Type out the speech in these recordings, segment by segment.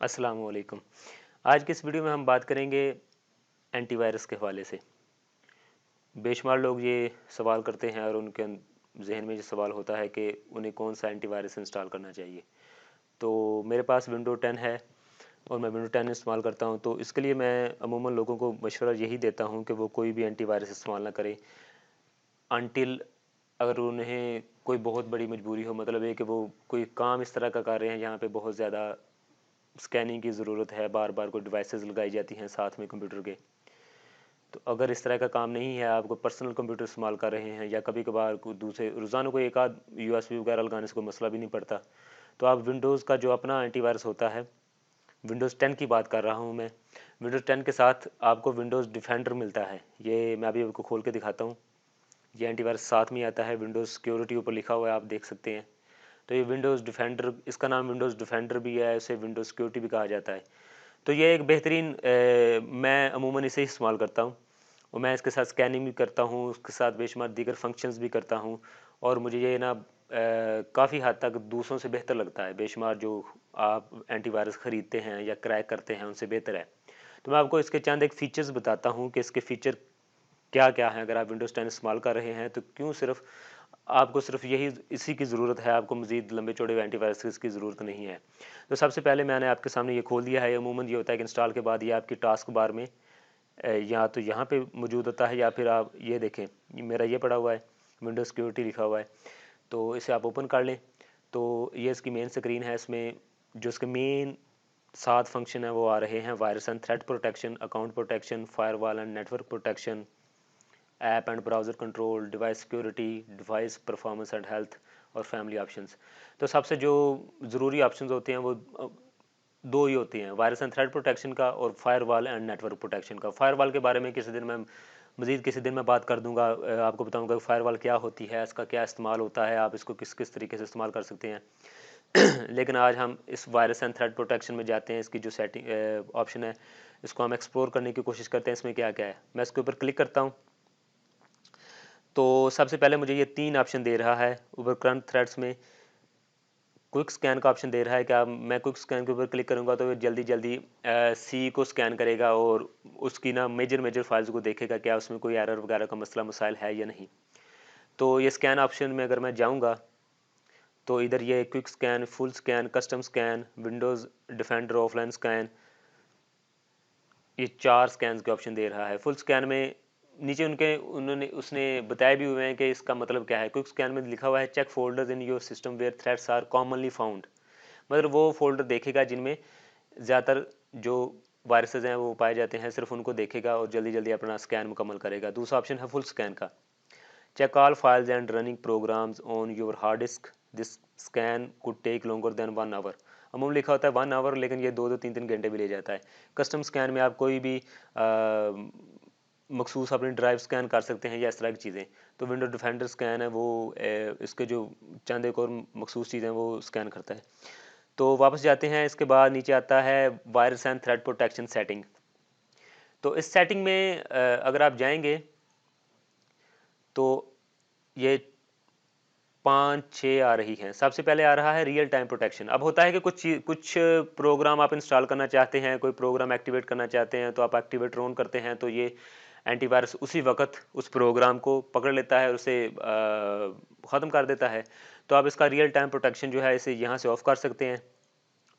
अस्सलाम वालेकुम। आज की इस वीडियो में हम बात करेंगे एंटीवायरस के हवाले से। बेशुमार लोग ये सवाल करते हैं और उनके ज़हन में ये सवाल होता है कि उन्हें कौन सा एंटीवायरस इंस्टॉल करना चाहिए। तो मेरे पास विंडो 10 है और मैं विंडो 10 इस्तेमाल करता हूँ, तो इसके लिए मैं अमूमन लोगों को मशवरा यही देता हूँ कि वो कोई भी एंटीवायरस इस्तेमाल ना करें अनटिल अगर उन्हें कोई बहुत बड़ी मजबूरी हो, मतलब है कि वो कोई काम इस तरह का कर रहे हैं जहाँ पे बहुत ज़्यादा स्कैनिंग की ज़रूरत है, बार बार कोई डिवाइसेस लगाई जाती हैं साथ में कंप्यूटर के। तो अगर इस तरह का काम नहीं है, आप कोई पर्सनल कंप्यूटर इस्तेमाल कर रहे हैं या कभी कभार कोई दूसरे रोज़ाना कोई एक आध यूएसबी वगैरह लगाने से कोई मसला भी नहीं पड़ता, तो आप विंडोज़ का जो अपना एंटीवायरस होता है, विंडोज़ 10 की बात कर रहा हूँ मैं। विंडोज़ 10 के साथ आपको विंडोज़ डिफेंडर मिलता है। ये मैं अभी आपको खोल के दिखाता हूँ। ये एंटीवायरस साथ में आता है, विंडोज़ सिक्योरिटी ऊपर लिखा हुआ है, आप देख सकते हैं। तो ये विंडोज़ डिफेंडर, इसका नाम विंडोज़ डिफेंडर भी है, इसे विंडोज़ सिक्योरिटी भी कहा जाता है। तो ये एक बेहतरीन मैं अमूमन इसे इस्तेमाल करता हूँ और मैं इसके साथ स्कैनिंग भी करता हूँ, उसके साथ बेशुमार दीगर फंक्शंस भी करता हूँ और मुझे ये ना काफ़ी हद तक दूसरों से बेहतर लगता है। बेशुमार जो आप एंटीवायरस ख़रीदते हैं या क्रैक करते हैं उनसे बेहतर है। तो मैं आपको इसके चंद एक फ़ीचर्स बताता हूँ कि इसके फ़ीचर क्या क्या हैं। अगर आप विंडोज़ 10 इस्तेमाल कर रहे हैं तो क्यों सिर्फ आपको सिर्फ यही इसी की ज़रूरत है, आपको मज़ीद लंबे चौड़े एंटीवायरस की ज़रूरत नहीं है। तो सबसे पहले मैंने आपके सामने ये खोल दिया है। अमूमन ये होता है कि इंस्टॉल के बाद ये आपकी टास्क बार में या तो यहाँ पे मौजूद होता है या फिर आप ये देखें, मेरा ये पड़ा हुआ है, विंडो सिक्योरिटी लिखा हुआ है। तो इसे आप ओपन कर लें। तो ये इसकी मेन स्क्रीन है। इसमें जो इसके मेन 7 फंक्शन है वो आ रहे हैं: virus and threat protection, account protection, firewall and network protection, app and browser control, device security, device performance and health और फैमिली ऑप्शंस। तो सबसे जो ज़रूरी ऑप्शंस होते हैं वो दो ही होती हैं, वायरस एंड थ्रेड प्रोटेक्शन का और फायरवॉल एंड नेटवर्क प्रोटेक्शन का। फायरवॉल के बारे में किसी दिन मैं मज़ीद किसी दिन मैं बात कर दूंगा, आपको बताऊंगा कि फायरवॉल क्या होती है, इसका क्या इस्तेमाल होता है, आप इसको किस किस तरीके से इस्तेमाल कर सकते हैं। लेकिन आज हम इस वायरस एंड थ्रेड प्रोटेक्शन में जाते हैं। इसकी जो सेटिंग ऑप्शन है, इसको हम एक्सप्लोर करने की कोशिश करते हैं, इसमें क्या क्या है। मैं इसके ऊपर क्लिक करता हूँ। तो सबसे पहले मुझे ये 3 ऑप्शन दे रहा है ऊपर करंट थ्रेड्स में। क्विक स्कैन का ऑप्शन दे रहा है कि आप मैं क्विक स्कैन के ऊपर क्लिक करूंगा तो ये जल्दी जल्दी सी को स्कैन करेगा और उसकी ना मेजर मेजर फाइल्स को देखेगा क्या उसमें कोई एरर वगैरह का मसला मसाइल है या नहीं। तो ये स्कैन ऑप्शन में अगर मैं जाऊंगा तो इधर ये quick scan, full scan, custom scan, Windows defender, offline scan, ये 4 स्कैन के ऑप्शन दे रहा है। फुल स्कैन में नीचे उनके उन्होंने उसने बताए भी हुए हैं कि इसका मतलब क्या है। क्विक स्कैन में लिखा हुआ है check folders in your system where threads are commonly found. मतलब वो फोल्डर देखेगा जिनमें ज़्यादातर जो वायरसेस हैं वो पाए जाते हैं, सिर्फ उनको देखेगा और जल्दी जल्दी अपना स्कैन मुकम्मल करेगा। दूसरा ऑप्शन है फुल स्कैन का। Check all files and running programs on your hard disk, this scan could take longer than 1 hour. अमूमन लिखा होता है 1 आवर, लेकिन ये 2-2 3-3 घंटे भी ले जाता है। कस्टम स्कैन में आप कोई भी मखसूस अपनी ड्राइव स्कैन कर सकते हैं या इस तरह की चीज़ें। तो विंडो डिफेंडर स्कैन है वो इसके जो चंद एक और मखसूस चीज़ें वो स्कैन करता है। तो वापस जाते हैं, इसके बाद नीचे आता है virus and thread protection setting. तो इस सेटिंग में अगर आप जाएंगे तो ये 5-6 आ रही हैं। सबसे पहले आ रहा है रियल टाइम प्रोटेक्शन। अब होता है कि कुछ प्रोग्राम आप इंस्टॉल करना चाहते हैं, कोई प्रोग्राम एक्टिवेट करना चाहते हैं, तो आप एक्टिवेटर ऑन करते हैं तो ये एंटीवायरस उसी वक्त उस प्रोग्राम को पकड़ लेता है और उसे ख़त्म कर देता है। तो आप इसका रियल टाइम प्रोटेक्शन जो है इसे यहाँ से ऑफ़ कर सकते हैं।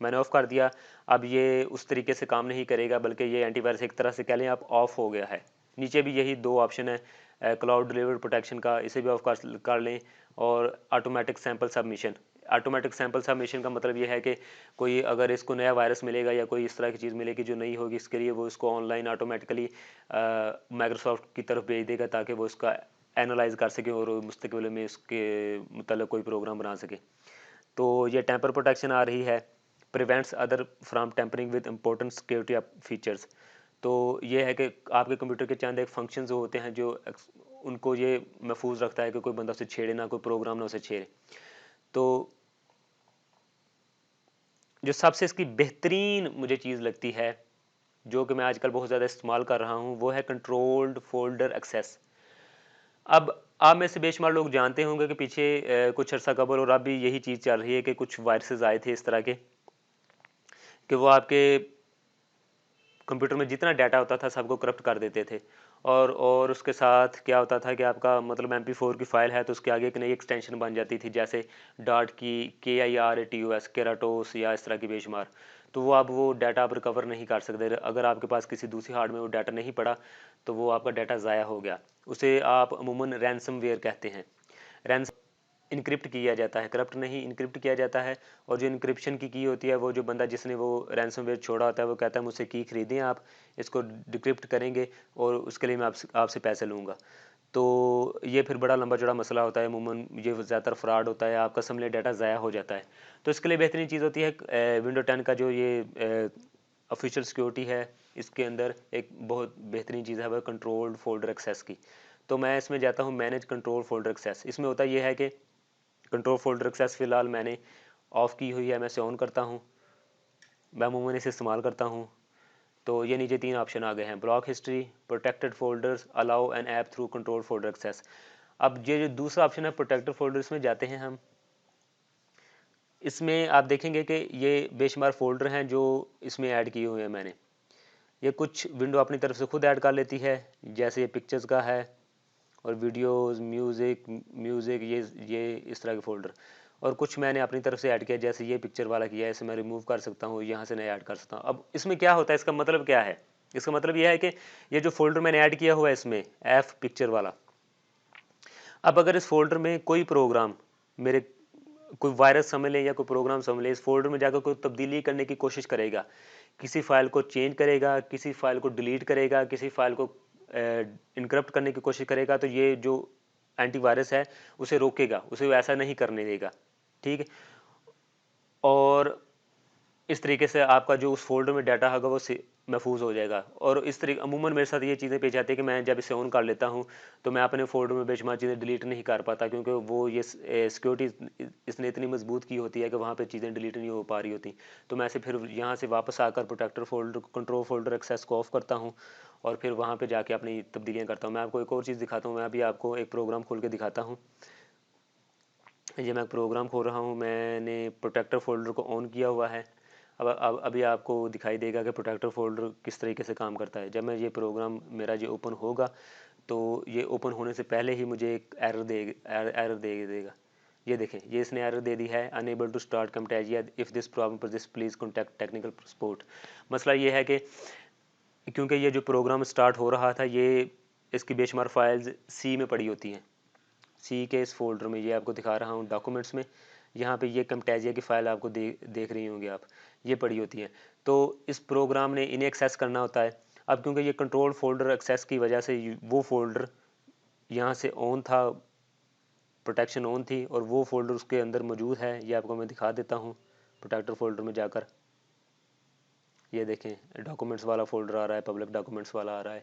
मैंने ऑफ़ कर दिया। अब ये उस तरीके से काम नहीं करेगा, बल्कि ये एंटीवायरस एक तरह से कह लें आप ऑफ़ हो गया है। नीचे भी यही 2 ऑप्शन है क्लाउड डिलीवर्ड प्रोटेक्शन का, इसे भी ऑफ कर लें, और automatic sample submission. Automatic sample submission का मतलब ये है कि कोई अगर इसको नया वायरस मिलेगा या कोई इस तरह की चीज़ मिलेगी जो नई होगी, इसके लिए वो इसको ऑनलाइन ऑटोमेटिकली माइक्रोसॉफ्ट की तरफ भेज देगा ताकि वो इसका एनालाइज कर सके और मुस्तकबिल में इसके मतलब कोई प्रोग्राम बना सके। तो ये टेम्पर प्रोटेक्शन आ रही है, prevents other from tampering with important security features. तो ये है कि आपके कंप्यूटर के चंद एक फंक्शन जो होते हैं जो उनको ये महफूज रखता है कि कोई बंदा उसे छेड़े ना, कोई प्रोग्राम ना उसे छेड़े। तो जो सबसे इसकी बेहतरीन मुझे चीज़ लगती है, जो कि मैं आजकल बहुत ज़्यादा इस्तेमाल कर रहा हूँ, वो है कंट्रोल्ड फोल्डर एक्सेस। अब आप में से बेशुमार लोग जानते होंगे कि पीछे कुछ अर्सा कबल और अब भी यही चीज़ चल रही है कि कुछ वायरसेस आए थे इस तरह के कि वो आपके कंप्यूटर में जितना डाटा होता था सबको करप्ट कर देते थे। और उसके साथ क्या होता था कि आपका मतलब MP4 की फाइल है तो उसके आगे एक नई एक्सटेंशन बन जाती थी, जैसे डॉट की KIRATOS केराटोस या इस तरह की बेशुमार। तो वो अब वो डाटा आप रिकवर नहीं कर सकते। अगर आपके पास किसी दूसरी हार्ड में वो डाटा नहीं पड़ा तो वो आपका डाटा ज़ाया हो गया। उसे आप अमूमन रैंसमवेयर कहते हैं। रैंसम इनक्रिप्ट किया जाता है, करप्ट नहीं, इनक्रिप्ट किया जाता है। और जो इनक्रिप्शन की होती है, वो जो बंदा जिसने वो रैंसमवेयर छोड़ा होता है वो कहता है मुझसे की खरीदें आप, इसको डिक्रिप्ट करेंगे और उसके लिए मैं आपसे पैसे लूँगा। तो ये फिर बड़ा लंबा चौड़ा मसला होता है। अमूमन ये ज़्यादातर फ्रॉड होता है, आपका समझ डाटा ज़ाया हो जाता है। तो इसके लिए बेहतरीन चीज़ होती है विंडो 10 का जो ये ऑफिशियल सिक्योरिटी है, इसके अंदर एक बहुत बेहतरीन चीज़ है वह कंट्रोल्ड फोल्डर एक्सेस की। तो मैं इसमें जाता हूँ मैनेज कंट्रोल फोल्डर एक्सेस। इसमें होता यह है कि कंट्रोल फोल्डर एक्सेस फ़िलहाल मैंने ऑफ़ की हुई है, मैं इसे ऑन करता हूँ, मैं अमूमन इसे इस्तेमाल करता हूँ। तो ये नीचे 3 ऑप्शन आ गए हैं, block history, protected folders, allow an app through control folder access. अब ये जो दूसरा ऑप्शन है प्रोटेक्टेड फ़ोल्डर्स में जाते हैं हम। इसमें आप देखेंगे कि ये बेशुमार फ़ोल्डर हैं जो इसमें ऐड किए हुए हैं मैंने। ये कुछ विंडो अपनी तरफ से खुद ऐड कर लेती है, जैसे ये पिक्चर्स का है और वीडियोस, म्यूज़िक, ये इस तरह के फ़ोल्डर। और कुछ मैंने अपनी तरफ से ऐड किया, जैसे ये पिक्चर वाला किया है, इसे मैं रिमूव कर सकता हूँ, यहाँ से नया ऐड कर सकता हूँ। अब इसमें क्या होता है, इसका मतलब क्या है? इसका मतलब यह है कि ये जो फ़ोल्डर मैंने ऐड किया हुआ है इसमें एफ पिक्चर वाला, अब अगर इस फ़ोल्डर में कोई प्रोग्राम मेरे कोई वायरस समझ लें या कोई प्रोग्राम समझ लें, इस फ़ोल्डर में जाकर कोई तब्दीली करने की कोशिश करेगा, किसी फ़ाइल को चेंज करेगा, किसी फ़ाइल को डिलीट करेगा, किसी फ़ाइल को इनक्रप्ट करने की कोशिश करेगा, तो ये जो एंटीवायरस है उसे रोकेगा, उसे वैसा नहीं करने देगा। ठीक है? और इस तरीके से आपका जो उस फ़ोल्डर में डाटा होगा वो महफूज हो जाएगा। और इस तरीके अमूमन मेरे साथ ये चीज़ें पेश आती है कि मैं जब इसे ऑन कर लेता हूँ तो मैं अपने फ़ोल्डर में बेशुमार चीज़ें डिलीट नहीं कर पाता, क्योंकि वो ये सिक्योरिटी इसने इतनी मजबूत की होती है कि वहाँ पे चीज़ें डिलीट नहीं हो पा रही होती। तो मैं इसे फिर यहाँ से वापस आकर protector folder control folder access को ऑफ़ करता हूँ और फिर वहाँ पर जाके अपनी तब्दीलियाँ करता हूँ। मैं आपको एक और चीज़ दिखाता हूँ, मैं अभी आपको एक प्रोग्राम खोल के दिखाता हूँ। ये मैं प्रोग्राम खोल रहा हूँ, मैंने प्रोटेक्टर फ़ोल्डर को ऑन किया हुआ है। अब अभी आपको दिखाई देगा कि प्रोटेक्टर फ़ोल्डर किस तरीके से काम करता है। जब मैं ये प्रोग्राम मेरा ये ओपन होगा तो ये ओपन होने से पहले ही मुझे एक एरर दे देगा। ये देखें, ये इसने एरर दे दी है, unable to start Camtasia, if this problem persist please contact technical support. मसला ये है कि क्योंकि ये जो प्रोग्राम स्टार्ट हो रहा था, ये इसकी बेशुमार फाइल्स सी में पड़ी होती हैं। सी के इस फोल्डर में, ये आपको दिखा रहा हूँ डॉक्यूमेंट्स में, यहाँ पे ये कैमटेजिया की फ़ाइल आपको देख रही होंगे आप, ये पड़ी होती हैं। तो इस प्रोग्राम ने इन्हें एक्सेस करना होता है। अब क्योंकि ये कंट्रोल फोल्डर एक्सेस की वजह से वो फोल्डर यहाँ से ऑन था, प्रोटेक्शन ऑन थी, और वो फोल्डर उसके अंदर मौजूद है। ये आपको मैं दिखा देता हूँ प्रोटेक्टर फोल्डर में जाकर। ये देखें डॉक्यूमेंट्स वाला फोल्डर आ रहा है, पब्लिक डॉक्यूमेंट्स वाला आ रहा है।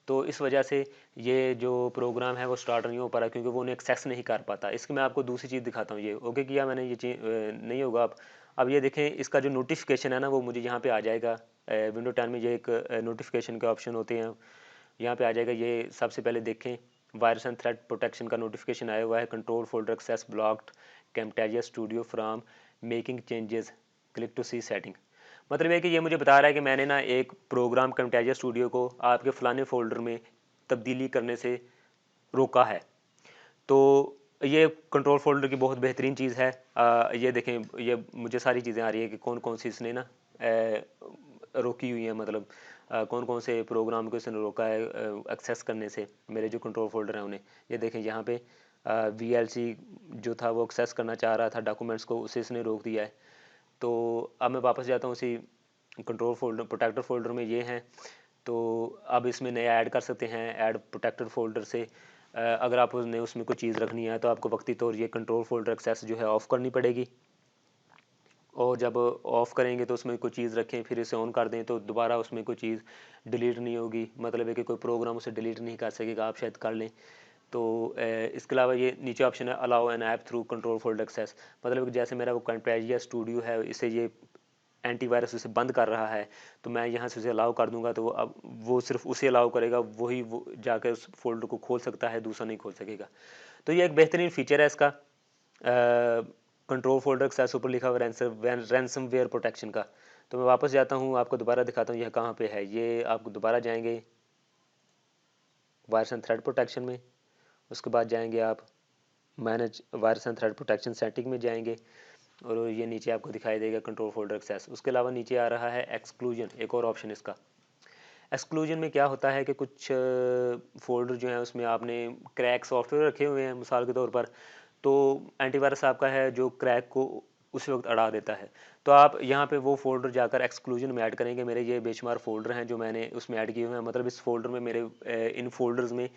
तो इस वजह से ये जो प्रोग्राम है वो स्टार्ट नहीं हो पा रहा, क्योंकि वो उन्हें एक्सेस नहीं कर पाता। इसकी मैं आपको दूसरी चीज़ दिखाता हूँ। ये ओके किया मैंने, ये चीज़ नहीं होगा। अब ये देखें, इसका जो नोटिफिकेशन है ना वो मुझे यहाँ पे आ जाएगा। विंडो 10 में ये एक नोटिफिकेशन के ऑप्शन होते हैं, यहाँ पे आ जाएगा। ये सबसे पहले देखें, वायरस एंड थ्रेट प्रोटेक्शन का नोटिफिकेशन आया हुआ है, control folder access blocked, Camtasia studio from making changes, click to see setting. मतलब है कि ये मुझे बता रहा है कि मैंने ना एक प्रोग्राम कैमटेजिया स्टूडियो को आपके फ़लाने फ़ोल्डर में तब्दीली करने से रोका है। तो ये कंट्रोल फोल्डर की बहुत बेहतरीन चीज़ है। ये देखें, ये मुझे सारी चीज़ें आ रही है कि कौन कौन सी इसने ना रोकी हुई है, मतलब कौन कौन से प्रोग्राम को इसने रोका है एक्सेस करने से, मेरे जो कंट्रोल फोल्डर हैं उन्हें। ये देखें यहाँ पे VLC जो था वो एक्सेस करना चाह रहा था डॉक्यूमेंट्स को, उसे इसने रोक दिया है। तो अब मैं वापस जाता हूँ उसी कंट्रोल फोल्डर प्रोटेक्टर फोल्डर में, ये हैं। तो अब इसमें नया ऐड कर सकते हैं, ऐड प्रोटेक्टर फोल्डर से। अगर आप उसने उसमें कोई चीज़ रखनी है तो आपको वक्ती तौर ये कंट्रोल फोल्डर एक्सेस जो है ऑफ़ करनी पड़ेगी। और जब ऑफ़ करेंगे तो उसमें कोई चीज़ रखें, फिर इसे ऑन कर दें तो दोबारा उसमें कोई चीज़ डिलीट नहीं होगी। मतलब है कि कोई प्रोग्राम उसे डिलीट नहीं कर सकेगा, आप शायद कर लें। तो इसके अलावा ये नीचे ऑप्शन है allow an app through control folder access. मतलब कि जैसे मेरा वो कैमटेजिया स्टूडियो है, इसे ये एंटीवायरस उसे बंद कर रहा है, तो मैं यहाँ से उसे अलाउ कर दूंगा तो अब वो सिर्फ उसे अलाउ करेगा, वही वो जाकर उस फोल्डर को खोल सकता है, दूसरा नहीं खोल सकेगा। तो ये एक बेहतरीन फीचर है इसका, कंट्रोल फोल्डर एक्सेस ऊपर लिखा हुआ रैंसमवेयर प्रोटेक्शन का। तो मैं वापस जाता हूँ, आपको दोबारा दिखाता हूँ यह कहाँ पे है। ये आप दोबारा जाएंगे वायरस एंड थ्रेड प्रोटेक्शन में, उसके बाद जाएंगे आप manage virus and thread protection setting में जाएंगे, और ये नीचे आपको दिखाई देगा कंट्रोल फोल्डर एक्सेस। उसके अलावा नीचे आ रहा है एक्सक्लूजन, एक और ऑप्शन इसका। एक्सक्लूजन में क्या होता है कि कुछ फोल्डर जो है उसमें आपने क्रैक सॉफ्टवेयर रखे हुए हैं मिसाल के तौर पर, तो एंटीवायरस आपका है जो क्रैक को उसी वक्त अड़ा देता है। तो आप यहाँ पे वो फोल्डर जाकर एक्सक्लूजन में ऐड करेंगे। मेरे ये बेशुमार फोल्डर हैं जो मैंने उसमें ऐड किए हुए हैं, मतलब इस फोल्डर में मेरे इन फोल्डर्स में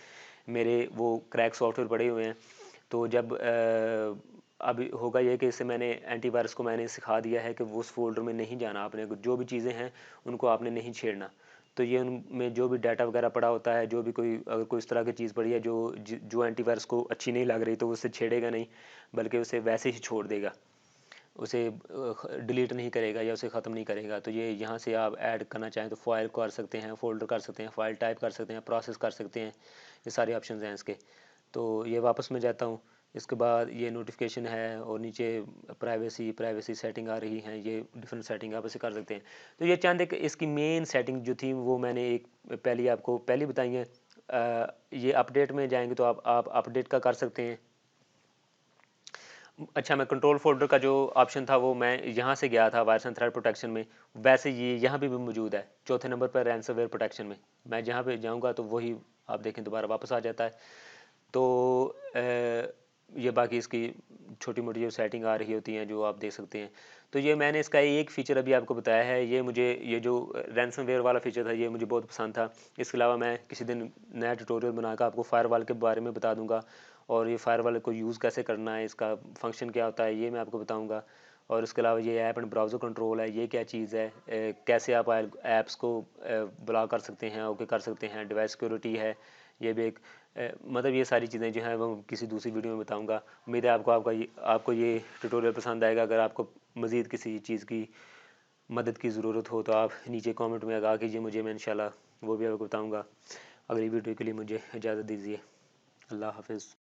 मेरे वो क्रैक सॉफ्टवेयर पड़े हुए हैं। तो जब अब होगा ये कि इससे मैंने एंटीवायरस को मैंने सिखा दिया है कि वो उस फोल्डर में नहीं जाना, आपने जो भी चीज़ें हैं उनको आपने नहीं छेड़ना। तो ये उनमें जो भी डाटा वगैरह पड़ा होता है, जो भी कोई अगर कोई इस तरह की चीज़ पड़ी है जो एंटीवायरस को अच्छी नहीं लग रही, तो उससे छेड़ेगा नहीं, बल्कि उसे वैसे ही छोड़ देगा, उसे डिलीट नहीं करेगा या उसे ख़त्म नहीं करेगा। तो ये यहाँ से आप ऐड करना चाहें तो फाइल कर सकते हैं, फोल्डर कर सकते हैं, फाइल टाइप कर सकते हैं, प्रोसेस कर सकते हैं, ये सारे ऑप्शन हैं इसके। तो ये वापस मैं जाता हूँ, इसके बाद ये नोटिफिकेशन है और नीचे प्राइवेसी सेटिंग आ रही हैं, ये डिफरेंट सेटिंग आप इसे कर सकते हैं। तो ये चंद एक इसकी मेन सेटिंग जो थी वो मैंने एक पहली बताई है। ये अपडेट में जाएंगे तो आप अपडेट का कर सकते हैं। अच्छा, मैं कंट्रोल फोल्डर का जो ऑप्शन था वो मैं यहाँ से गया था वायरस एंड थ्रेड प्रोटेक्शन में, वैसे ये यहाँ पे भी मौजूद है चौथे नंबर पर रैंसमवेयर प्रोटेक्शन में। मैं जहाँ पे जाऊँगा तो वही आप देखें दोबारा वापस आ जाता है। तो ये बाकी इसकी छोटी मोटी जो सेटिंग आ रही होती हैं जो आप देख सकते हैं। तो ये मैंने इसका एक फ़ीचर अभी आपको बताया है, ये मुझे ये जो रैंसमवेयर वाला फ़ीचर था ये मुझे बहुत पसंद था। इसके अलावा मैं किसी दिन नया ट्यूटोरियल बनाकर आपको फायरवॉल के बारे में बता दूंगा, और ये फायरवॉल को यूज़ कैसे करना है, इसका फंक्शन क्या होता है, ये मैं आपको बताऊँगा। और इसके अलावा ये ऐप एंड ब्राउज़र कंट्रोल है, ये क्या चीज़ है, कैसे आप ऐप्स को ब्लॉक कर सकते हैं, ओके कर सकते हैं, डिवाइस सिक्योरिटी है, ये भी एक मतलब ये सारी चीज़ें जो हैं वो किसी दूसरी वीडियो में बताऊंगा। उम्मीद है आपको ये ट्यूटोरियल पसंद आएगा। अगर आपको मज़ीद किसी चीज़ की मदद की ज़रूरत हो तो आप नीचे कमेंट में आगा कीजिए मुझे, मैं इंशाल्लाह वो भी आपको बताऊंगा। अगली वीडियो के लिए मुझे इजाज़त दीजिए। अल्लाह हाफिज़।